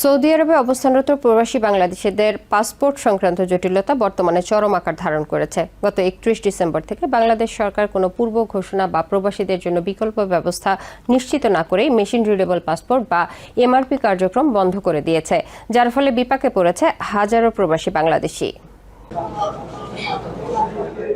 Saudi আরবে অবস্থানরত প্রবাসী বাংলাদেশিদের পাসপোর্ট সংক্রান্ত জটিলতা বর্তমানে চরম আকার ধারণ করেছে। গত 31 ডিসেম্বর থেকে বাংলাদেশ সরকার কোনো পূর্ব ঘোষণা বা প্রবাসীদের জন্য বিকল্প ব্যবস্থা নিশ্চিত না করেই মেশিন রিডেবল পাসপোর্ট বা এমআরপি কার্যক্রম বন্ধ করে দিয়েছে, যার ফলে বিপাকে পড়েছে হাজারো প্রবাসী বাংলাদেশি।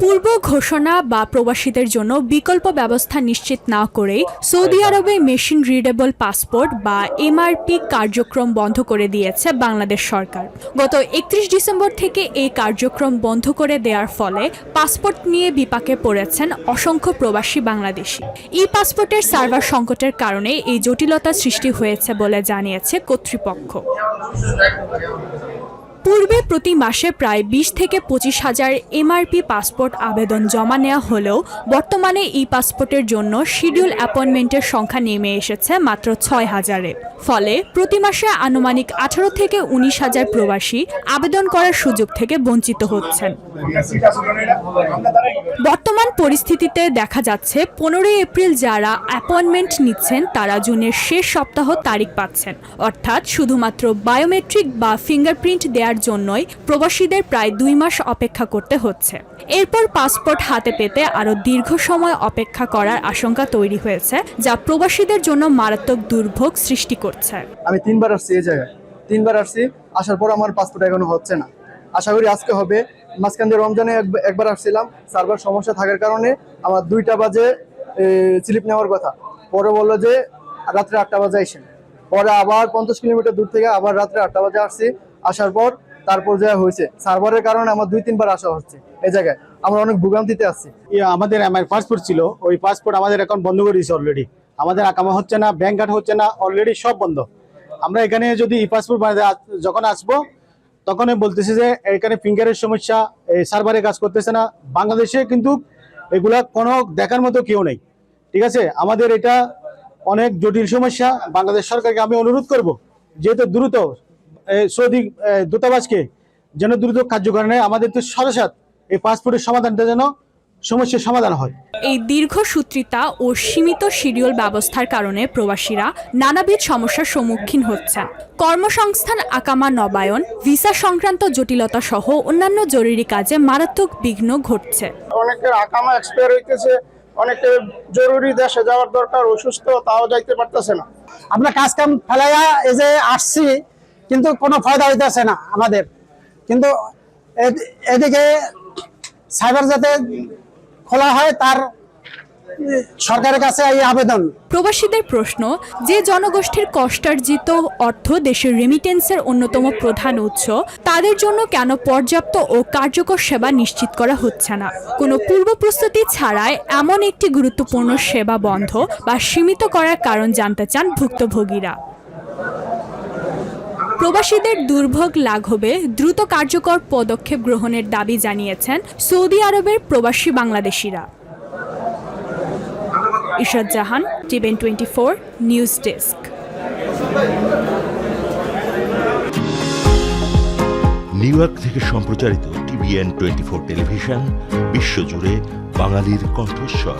পূর্ব ঘোষণা বা প্রবাসীদের জন্য বিকল্প ব্যবস্থা নিশ্চিত না করেই সৌদি আরবে মেশিন রিডেবল পাসপোর্ট বা এমআরপি কার্যক্রম বন্ধ করে দিয়েছে বাংলাদেশ সরকার। গত 31 ডিসেম্বর থেকে এই কার্যক্রম বন্ধ করে দেওয়ার ফলে পাসপোর্ট নিয়ে বিপাকে পড়েছেন অসংখ্য প্রবাসী বাংলাদেশি। ই পাসপোর্টের সার্ভার সংকটের কারণে এই জটিলতা সৃষ্টি হয়েছে বলে জানিয়েছে কর্তৃপক্ষ। পূর্বে প্রতি মাসে প্রায় 20 থেকে 25 হাজার এমআরপি পাসপোর্ট আবেদন জমা নেওয়া হলেও বর্তমানে ই পাসপোর্টের জন্য শিডিউল অ্যাপয়েন্টমেন্টের সংখ্যা নেমে এসেছে মাত্র 6,000-এ। ফলে প্রতি মাসে আনুমানিক 18 থেকে 19 হাজার প্রবাসী আবেদন করার সুযোগ থেকে বঞ্চিত হচ্ছেন। বর্তমান পরিস্থিতিতে দেখা যাচ্ছে 15 এপ্রিল যারা অ্যাপয়েন্টমেন্ট নিচ্ছেন তারা জুনের শেষ সপ্তাহ তারিখ পাচ্ছেন, অর্থাৎ শুধুমাত্র বায়োমেট্রিক বা ফিঙ্গারপ্রিন্ট দেওয়ার জন্যই প্রবাসীদের প্রায় 2 মাস অপেক্ষা করতে হচ্ছে। এরপর পাসপোর্ট হাতে পেতে আরও দীর্ঘ সময় অপেক্ষা করার আশঙ্কা তৈরি হয়েছে, যা প্রবাসীদের জন্য মারাত্মক দুর্ভোগ সৃষ্টি করছে। আমি 3বার আসছি এই জায়গায়, 3বার আসছি, আসার পর আমার পাসপোর্ট এখনো হচ্ছে না। আশা করি আজকে হবে। মাঝখান দিয়ে রমজানে একবার আসছিলাম, সার্ভার সমস্যা থাকার কারণে আমার 2টা বাজে স্লিপ নেওয়ার কথা, পরে বললো যে রাত্রে 8টা বাজে আসেন। পরে আবার 50 কিলোমিটার দূর থেকে আবার রাত্রে 8টা বাজে আসছি। আসার পর তারপর যা হয়েছে সার্ভারের কারণে আমার 2-3বার আসা হচ্ছে এই জায়গায়। আমরা অনেক ভোগান্তিতে আছি। আমাদের আমার পাসপোর্ট ছিল, ওই পাসপোর্ট আমাদের এখন বন্ধ করে দিয়েছে অলরেডি। আমাদের আকামা হচ্ছে না, ব্যাংক কার্ড হচ্ছে না, অলরেডি সব বন্ধ। আমরা এখানে যদি ই পাসপোর্ট যখন আসবো তখন বলতেছে যে এখানে ফিঙ্গারের সমস্যা, এই সার্ভারে কাজ করতেছে না। বাংলাদেশে কিন্তু এগুলা কোনো দেখার মতো কেউ নেই, ঠিক আছে। আমাদের এটা অনেক জটিল সমস্যা। বাংলাদেশ সরকারকে আমি অনুরোধ করব, যেহেতু দ্রুত সৌদি দূতাবাসকে যেন দ্রুত কার্যকর নেয়, আমাদের তো সরাসরি এই পাসপোর্টের সমাধানটা যেন সমস্যার সমাধান হয়। এই দীর্ঘসূত্রিতা ও সীমিত শিডিউল ব্যবস্থার কারণে প্রবাসীরা নানাবিধ সমস্যার সম্মুখীন হচ্ছেন। কর্মসংস্থান, আকামা নবায়ন, ভিসা সংক্রান্ত জটিলতা সহ অন্যান্য জরুরি কাজে মারাত্মক বিঘ্ন ঘটছে। অনেকের আকামা এক্সপায়ার হইতেছে, অনেকের জরুরি দেশে যাওয়ার দরকার, অসুস্থ, তাও যাইতে পারতেছে না। আমরা কাজ কাম ফেলাইয়া এই যে আসছি, কিন্তু কোনো ফায়দা হইতেছে না আমাদের। কিন্তু এদিকে সাইবার যাতে খোলা হয় তার সরকারের কাছে এই আবেদন। প্রবাসীদের প্রশ্ন, যে জনগোষ্ঠীর কষ্টার্জিত অর্থ দেশের রেমিটেন্সের অন্যতম প্রধান উৎস, তাদের জন্য কেন পর্যাপ্ত ও কার্যকর সেবা নিশ্চিত করা হচ্ছে না? কোনো পূর্ব প্রস্তুতি ছাড়াই এমন একটি গুরুত্বপূর্ণ সেবা বন্ধ বা সীমিত করার কারণ জানতে চান ভুক্তভোগীরা। প্রবাসীদের দুর্ভোগ লাঘবে দ্রুত কার্যকর পদক্ষেপ গ্রহণের দাবি জানিয়েছেন সৌদি আরবের প্রবাসী বাংলাদেশিরা। Ishrat Jahan, TVN 24 news desk. New York থেকে সম্প্রচারিত টিভিএন 24 টেলিভিশন বিশ্বজুড়ে বাঙালির কণ্ঠস্বর।